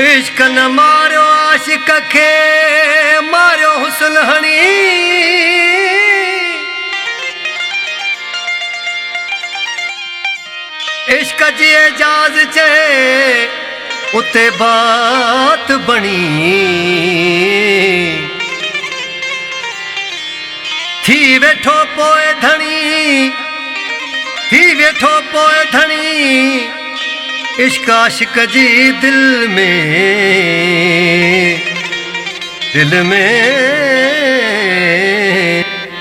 इश्क न मारियो आशिक खे मारियो हुस्न हणी इश्क जी एजाज चए उते बात बणी थी वेठो पोए धणी थी वेठो पोए धणी इश्क आशिक जी दिल में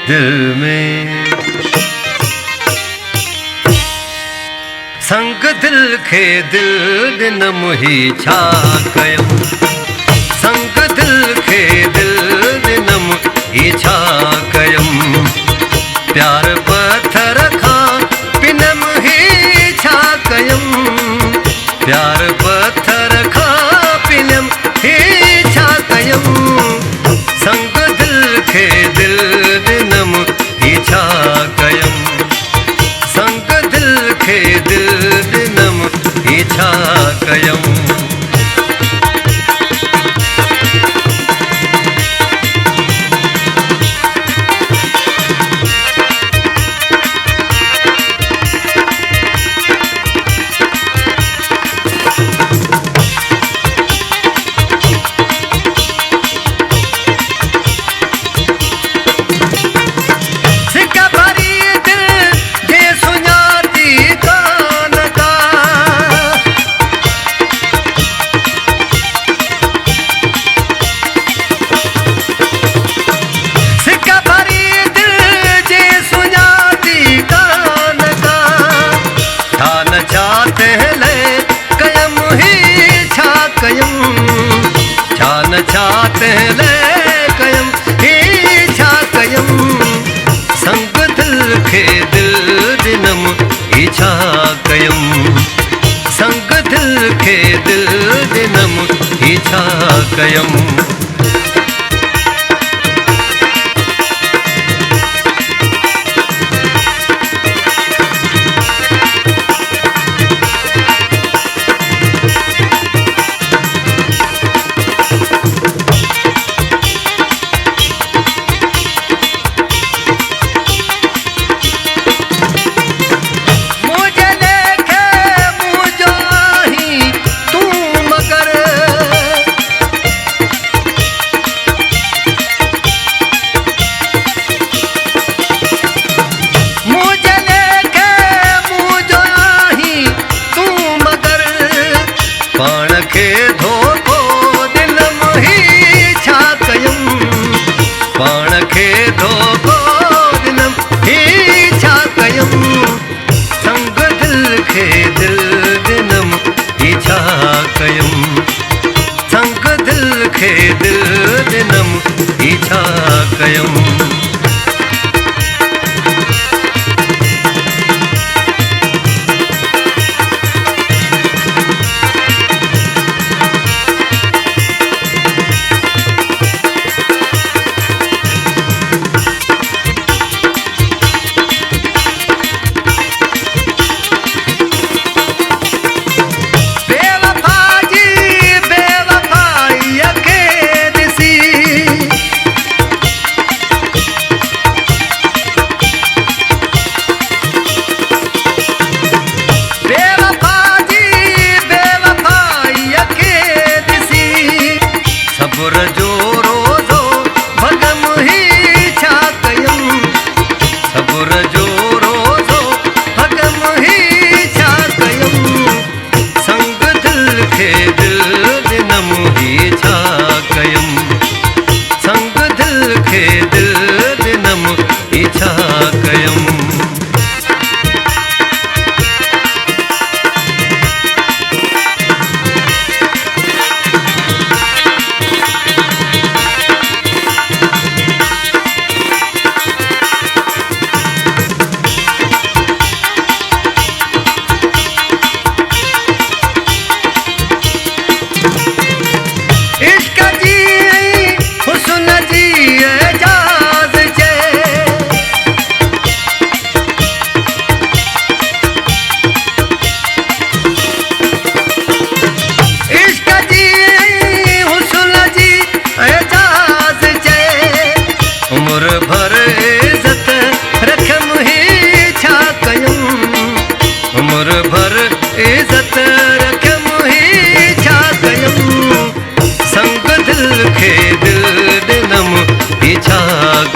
दिल में संग दिल खे दिल ॾिनम ही छा कयूं संग दिल खे दिल ॾिनम ही छा कयूं प्यार पत्थर खां पिनम ही छा कयूं प्यार पत्थर खां पिनम ही छा कयूं संग दिल खे दिल ॾिनम ही छा कयूं संग दिल खे दिल ॾिनम ही छा कयूं चाहते ले कयम ही छा कयम संग दिल खे दिल ॾिनम ही छा कयम संग दिल खे दिल ॾिनम ही छा कयम पाण खे धोखो ॾिनम ही छा कयूं पाण खे धोखो ॾिनम ही छा कयूं संग दिल खे दिल ॾिनम ही छा कयूं संग दिल खे दिल ॾिनम ही छा कयूं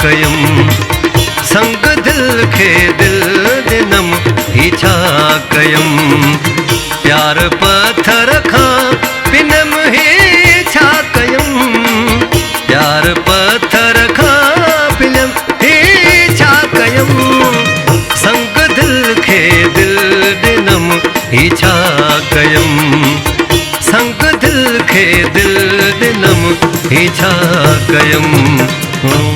कयम संग दिल खे दिल दिनम ही छा कयम प्यार पत्थर खां पिनम ही छा कयम प्यार पत्थर खां पिनम ही छा कयम संग दिल खे दिल दिनम ही छा कयम संग दिल खे दिल दिनम ही छा कयम।